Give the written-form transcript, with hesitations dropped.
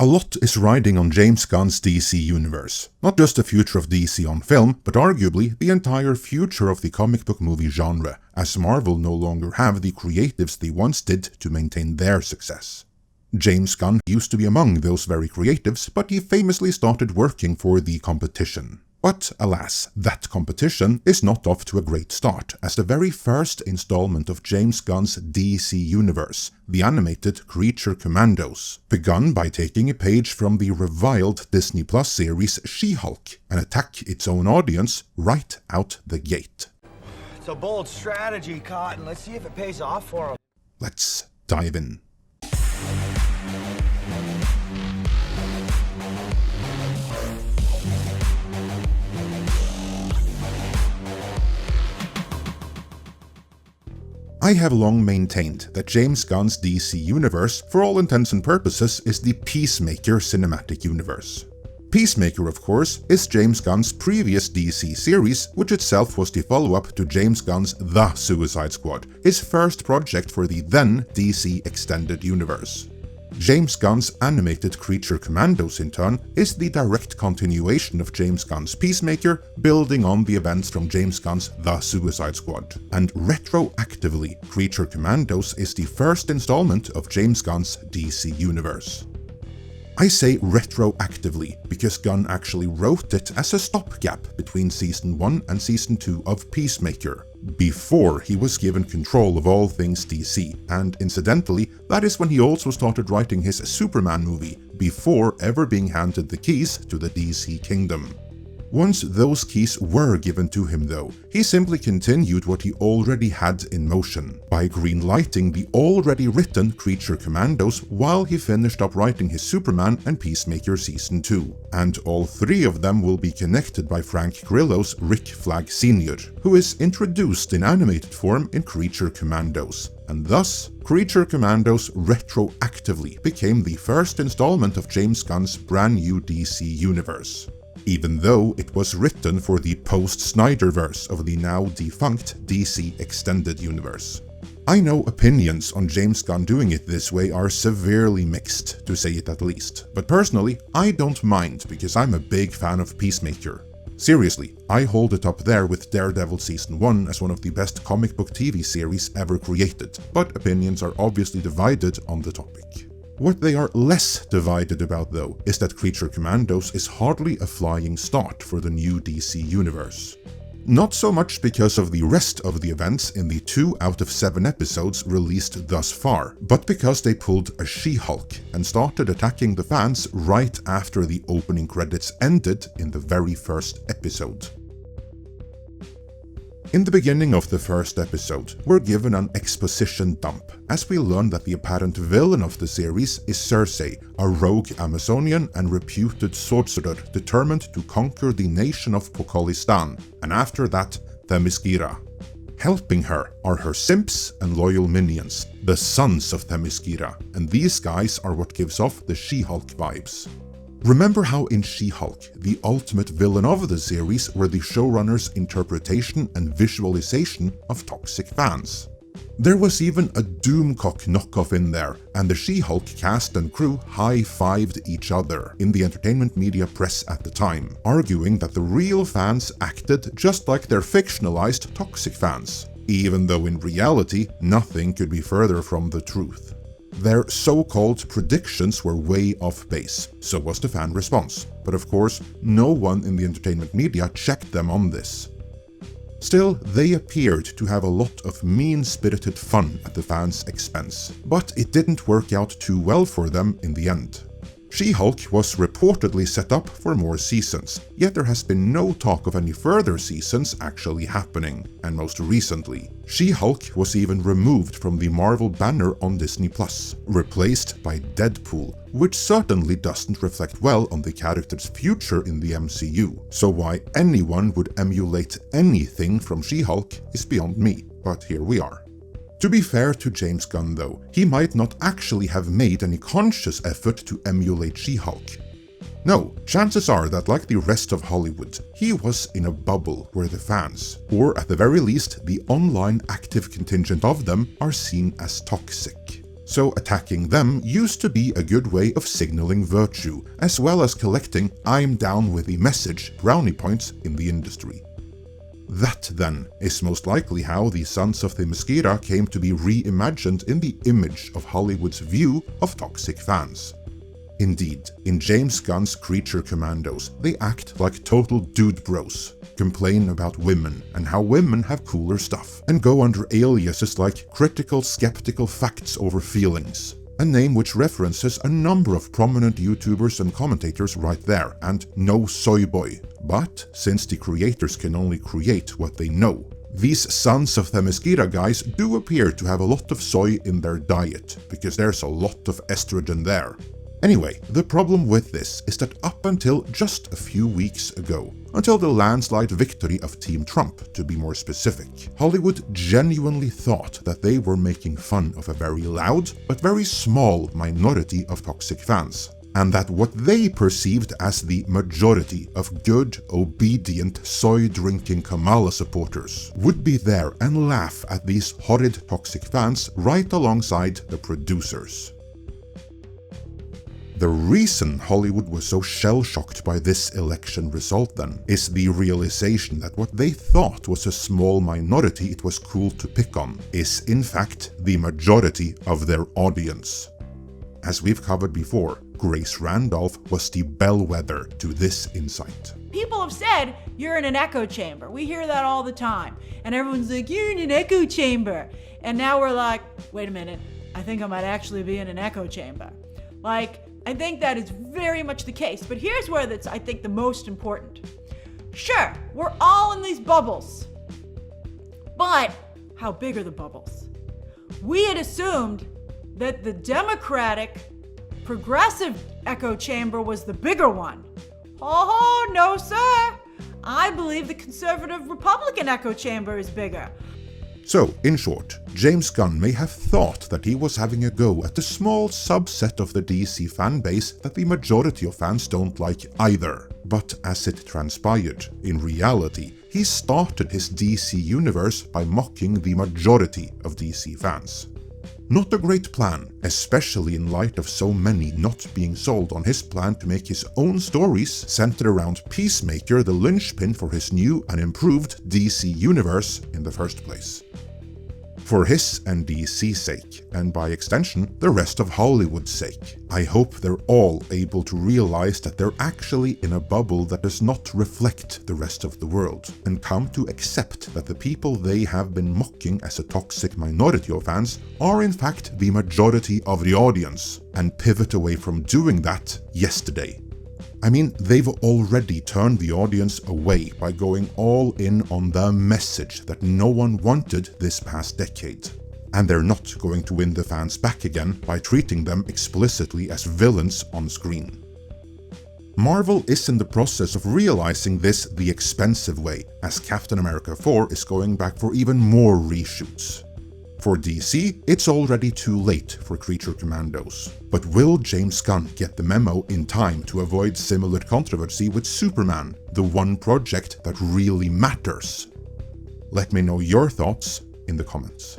A lot is riding on James Gunn's DC universe. Not just the future of DC on film, but arguably the entire future of the comic book movie genre, as Marvel no longer have the creatives they once did to maintain their success. James Gunn used to be among those very creatives, but he famously started working for the competition. But alas, that competition is not off to a great start, as the very first installment of James Gunn's DC universe, the animated Creature Commandos, begun by taking a page from the reviled Disney Plus series She-Hulk and attack its own audience right out the gate. It's a bold strategy, Cotton. Let's see if it pays off for him. Let's dive in. I have long maintained that James Gunn's DC universe, for all intents and purposes, is the Peacemaker cinematic universe. Peacemaker, of course, is James Gunn's previous DC series, which itself was the follow-up to James Gunn's The Suicide Squad, his first project for the then DC Extended Universe. James Gunn's animated Creature Commandos, in turn, is the direct continuation of James Gunn's Peacemaker, building on the events from James Gunn's The Suicide Squad. And retroactively, Creature Commandos is the first installment of James Gunn's DC universe. I say retroactively because Gunn actually wrote it as a stopgap between Season 1 and Season 2 of Peacemaker, before he was given control of all things DC, and incidentally, that is when he also started writing his Superman movie, before ever being handed the keys to the DC Kingdom. Once those keys were given to him though, he simply continued what he already had in motion, by greenlighting the already written Creature Commandos while he finished up writing his Superman and Peacemaker Season 2, and all three of them will be connected by Frank Grillo's Rick Flag Sr., who is introduced in animated form in Creature Commandos, and thus, Creature Commandos retroactively became the first installment of James Gunn's brand new DC universe, even though it was written for the post-Snyderverse of the now defunct DC Extended Universe. I know opinions on James Gunn doing it this way are severely mixed, to say it at least, but personally, I don't mind because I'm a big fan of Peacemaker. Seriously, I hold it up there with Daredevil Season 1 as one of the best comic book TV series ever created, but opinions are obviously divided on the topic. What they are less divided about though is that Creature Commandos is hardly a flying start for the new DC universe. Not so much because of the rest of the events in the 2 out of 7 episodes released thus far, but because they pulled a She-Hulk and started attacking the fans right after the opening credits ended in the very first episode. In the beginning of the first episode, we're given an exposition dump, as we learn that the apparent villain of the series is Cersei, a rogue Amazonian and reputed sorcerer determined to conquer the nation of Pokolistan, and after that, Themyscira. Helping her are her simps and loyal minions, the sons of Themyscira, and these guys are what gives off the She-Hulk vibes. Remember how in She-Hulk, the ultimate villain of the series were the showrunner's interpretation and visualization of toxic fans. There was even a Doomcock knockoff in there, and the She-Hulk cast and crew high-fived each other in the entertainment media press at the time, arguing that the real fans acted just like their fictionalized toxic fans, even though in reality nothing could be further from the truth. Their so-called predictions were way off base, so was the fan response, but of course, no one in the entertainment media checked them on this. Still, they appeared to have a lot of mean-spirited fun at the fans' expense, but it didn't work out too well for them in the end. She-Hulk was reportedly set up for more seasons, yet there has been no talk of any further seasons actually happening, and most recently, She-Hulk was even removed from the Marvel banner on Disney+, replaced by Deadpool, which certainly doesn't reflect well on the character's future in the MCU, so why anyone would emulate anything from She-Hulk is beyond me, but here we are. To be fair to James Gunn though, he might not actually have made any conscious effort to emulate She-Hulk. No, chances are that like the rest of Hollywood, he was in a bubble where the fans, or at the very least the online active contingent of them, are seen as toxic. so attacking them used to be a good way of signaling virtue, as well as collecting "I'm down with the message" brownie points in the industry. That, then, is most likely how the Sons of Themyscira came to be reimagined in the image of Hollywood's view of toxic fans. Indeed, in James Gunn's Creature Commandos, they act like total dude bros, complain about women and how women have cooler stuff, and go under aliases like Critical Skeptical Facts Over Feelings, a name which references a number of prominent YouTubers and commentators right there, and No Soy Boy. But since the creators can only create what they know, these Sons of Themyscira guys do appear to have a lot of soy in their diet, because there's a lot of estrogen there. Anyway, the problem with this is that up until just a few weeks ago, until the landslide victory of Team Trump to be more specific, Hollywood genuinely thought that they were making fun of a very loud but very small minority of toxic fans, and that what they perceived as the majority of good, obedient, soy-drinking Kamala supporters would be there and laugh at these horrid toxic fans right alongside the producers. The reason Hollywood was so shell-shocked by this election result, then, is the realization that what they thought was a small minority it was cool to pick on is, in fact, the majority of their audience. As we've covered before, Grace Randolph was the bellwether to this insight. People have said, you're in an echo chamber. We hear that all the time. And everyone's like, you're in an echo chamber. And now we're like, wait a minute, I think I might actually be in an echo chamber. Like, I think that is very much the case, but here's where that's, I think, the most important. Sure, we're all in these bubbles, but how big are the bubbles? We had assumed that the Democratic progressive echo chamber was the bigger one. Oh, no, sir. I believe the conservative Republican echo chamber is bigger. So, in short, James Gunn may have thought that he was having a go at the small subset of the DC fanbase that the majority of fans don't like either. But as it transpired, in reality, he started his DC universe by mocking the majority of DC fans. Not a great plan, especially in light of so many not being sold on his plan to make his own stories centered around Peacemaker the linchpin for his new and improved DC universe in the first place. For his and DC's sake, and by extension, the rest of Hollywood's sake, I hope they're all able to realize that they're actually in a bubble that does not reflect the rest of the world, and come to accept that the people they have been mocking as a toxic minority of fans are in fact the majority of the audience, and pivot away from doing that yesterday. I mean, they've already turned the audience away by going all in on the message that no one wanted this past decade. And they're not going to win the fans back again by treating them explicitly as villains on screen. Marvel is in the process of realizing this the expensive way, as Captain America 4 is going back for even more reshoots. For DC, it's already too late for Creature Commandos. But will James Gunn get the memo in time to avoid similar controversy with Superman, the one project that really matters? Let me know your thoughts in the comments.